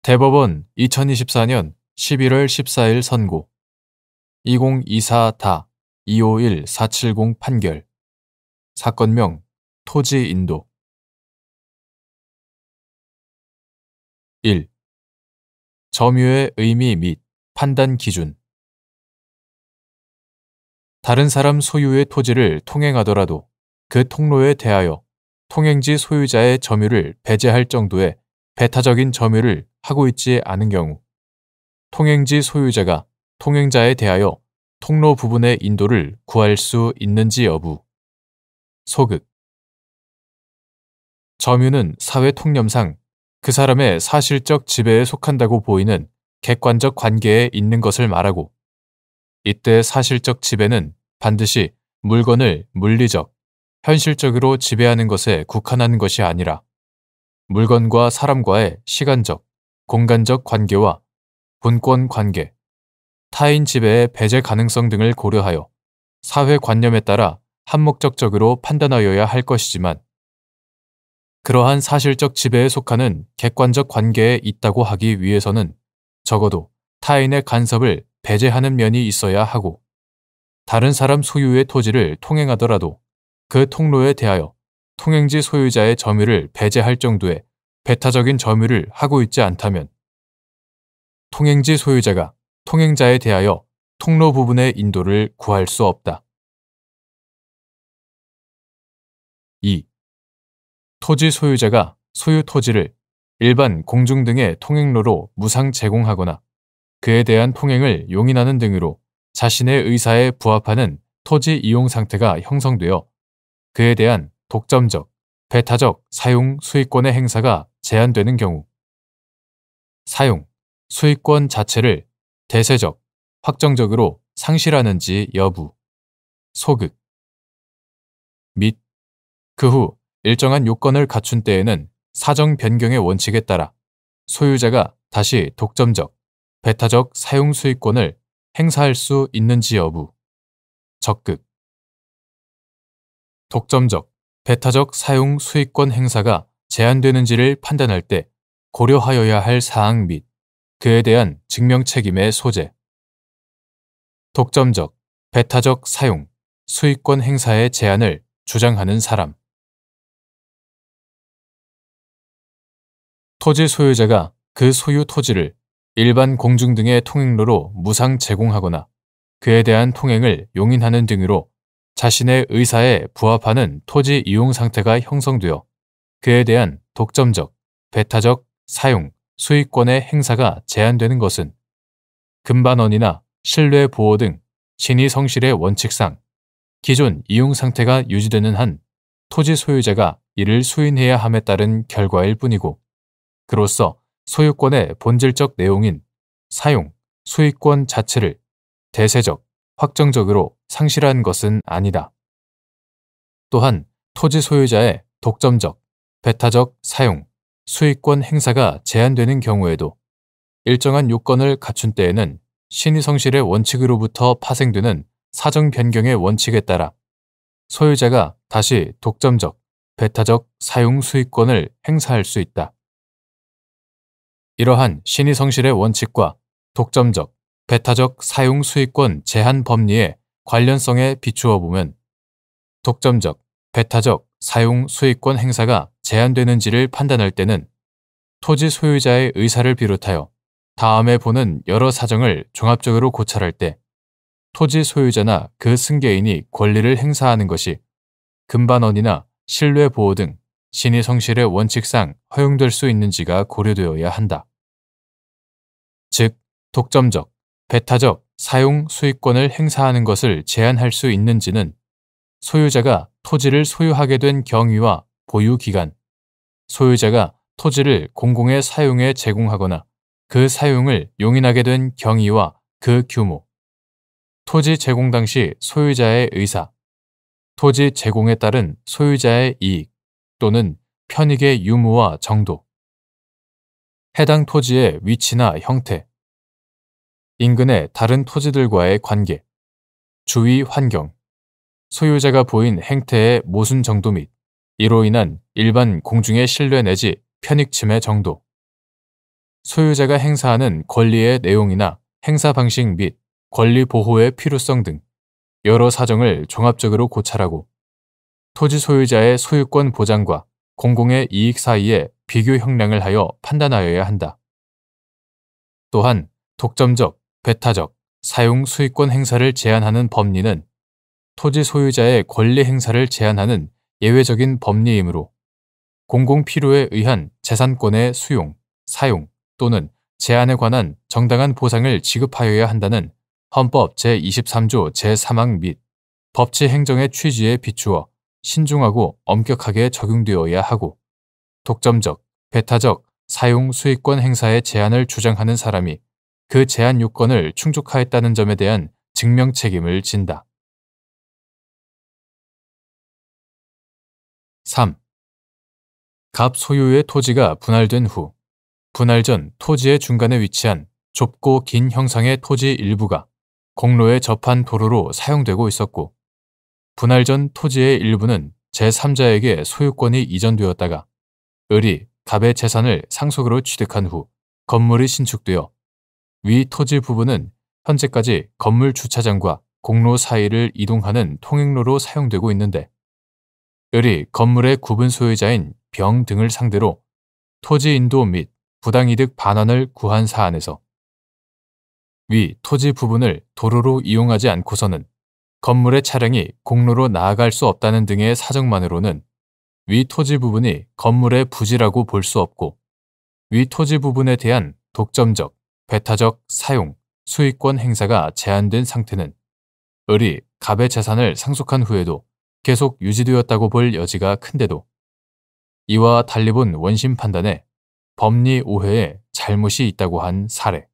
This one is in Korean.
대법원 2024년 11월 14일 선고 2024-251-470 판결 사건명 토지 인도 1. 점유의 의미 및 판단 기준 다른 사람 소유의 토지를 통행하더라도 그 통로에 대하여 통행지 소유자의 점유를 배제할 정도의 배타적인 점유를 하고 있지 않은 경우 통행지 소유자가 통행자에 대하여 통로 부분의 인도를 구할 수 있는지 여부. 소극 점유는 사회 통념상 그 사람의 사실적 지배에 속한다고 보이는 객관적 관계에 있는 것을 말하고 이때 사실적 지배는 반드시 물건을 물리적, 현실적으로 지배하는 것에 국한하는 것이 아니라 물건과 사람과의 시간적, 공간적 관계와 분권 관계, 타인 지배의 배제 가능성 등을 고려하여 사회관념에 따라 한목적적으로 판단하여야 할 것이지만 그러한 사실적 지배에 속하는 객관적 관계에 있다고 하기 위해서는 적어도 타인의 간섭을 배제하는 면이 있어야 하고 다른 사람 소유의 토지를 통행하더라도 그 통로에 대하여 통행지 소유자의 점유를 배제할 정도의 배타적인 점유를 하고 있지 않다면 통행지 소유자가 통행자에 대하여 통로 부분의 인도를 구할 수 없다. 2. 토지 소유자가 소유 토지를 일반 공중 등의 통행로로 무상 제공하거나 그에 대한 통행을 용인하는 등으로 자신의 의사에 부합하는 토지 이용 상태가 형성되어 그에 대한 독점적, 배타적 사용 수익권의 행사가 제한되는 경우 사용, 수익권 자체를 대세적, 확정적으로 상실하는지 여부, 소극 및 그 후 일정한 요건을 갖춘 때에는 사정 변경의 원칙에 따라 소유자가 다시 독점적, 배타적 사용 수익권을 행사할 수 있는지 여부, 적극 독점적, 배타적 사용 수익권 행사가 제한되는지를 판단할 때 고려하여야 할 사항 및 그에 대한 증명 책임의 소재 독점적, 배타적 사용, 수익권 행사의 제한을 주장하는 사람 토지 소유자가 그 소유 토지를 일반 공중 등의 통행로로 무상 제공하거나 그에 대한 통행을 용인하는 등으로 자신의 의사에 부합하는 토지 이용 상태가 형성되어 그에 대한 독점적, 배타적 사용, 수익권의 행사가 제한되는 것은 금반원이나 신뢰 보호 등 신의 성실의 원칙상 기존 이용 상태가 유지되는 한 토지 소유자가 이를 수인해야 함에 따른 결과일 뿐이고 그로써 소유권의 본질적 내용인 사용, 수익권 자체를 대세적, 확정적으로 상실한 것은 아니다. 또한 토지 소유자의 독점적, 배타적 사용, 수익권 행사가 제한되는 경우에도 일정한 요건을 갖춘 때에는 신의성실의 원칙으로부터 파생되는 사정 변경의 원칙에 따라 소유자가 다시 독점적, 배타적 사용 수익권을 행사할 수 있다. 이러한 신의성실의 원칙과 독점적, 배타적 사용 수익권 제한 법리의 관련성에 비추어 보면 독점적, 배타적 사용 수익권 행사가 제한되는지를 판단할 때는 토지 소유자의 의사를 비롯하여 다음에 보는 여러 사정을 종합적으로 고찰할 때 토지 소유자나 그 승계인이 권리를 행사하는 것이 금반원이나 신뢰 보호 등 신의 성실의 원칙상 허용될 수 있는지가 고려되어야 한다. 즉, 독점적, 배타적 사용 수익권을 행사하는 것을 제한할 수 있는지는 소유자가 토지를 소유하게 된 경위와 보유 기간, 소유자가 토지를 공공의 사용에 제공하거나 그 사용을 용인하게 된 경위와 그 규모, 토지 제공 당시 소유자의 의사, 토지 제공에 따른 소유자의 이익 또는 편익의 유무와 정도, 해당 토지의 위치나 형태, 인근의 다른 토지들과의 관계, 주위 환경, 소유자가 보인 행태의 모순 정도 및 이로 인한 일반 공중의 신뢰 내지 편익 침해 정도, 소유자가 행사하는 권리의 내용이나 행사 방식 및 권리 보호의 필요성 등 여러 사정을 종합적으로 고찰하고 토지 소유자의 소유권 보장과 공공의 이익 사이에 비교 형량을 하여 판단하여야 한다. 또한 독점적, 배타적, 사용 수익권 행사를 제한하는 법리는 토지 소유자의 권리 행사를 제한하는 예외적인 법리이므로 공공 필요에 의한 재산권의 수용, 사용 또는 제한에 관한 정당한 보상을 지급하여야 한다는 헌법 제23조 제3항 및 법치 행정의 취지에 비추어 신중하고 엄격하게 적용되어야 하고 독점적, 배타적, 사용 수익권 행사의 제한을 주장하는 사람이 그 제한 요건을 충족하였다는 점에 대한 증명 책임을 진다. 3. 갑 소유의 토지가 분할된 후 분할 전 토지의 중간에 위치한 좁고 긴 형상의 토지 일부가 공로에 접한 도로로 사용되고 있었고 분할 전 토지의 일부는 제3자에게 소유권이 이전되었다가 을이 갑의 재산을 상속으로 취득한 후 건물이 신축되어 위 토지 부분은 현재까지 건물 주차장과 공로 사이를 이동하는 통행로로 사용되고 있는데 을이 건물의 구분 소유자인 병 등을 상대로 토지 인도 및 부당이득 반환을 구한 사안에서 위 토지 부분을 도로로 이용하지 않고서는 건물의 차량이 공로로 나아갈 수 없다는 등의 사정만으로는 위 토지 부분이 건물의 부지라고 볼 수 없고 위 토지 부분에 대한 독점적, 배타적 사용, 수익권 행사가 제한된 상태는 을이 갑의 재산을 상속한 후에도 계속 유지되었다고 볼 여지가 큰데도 이와 달리 본 원심 판단에 법리 오해에 잘못이 있다고 한 사례.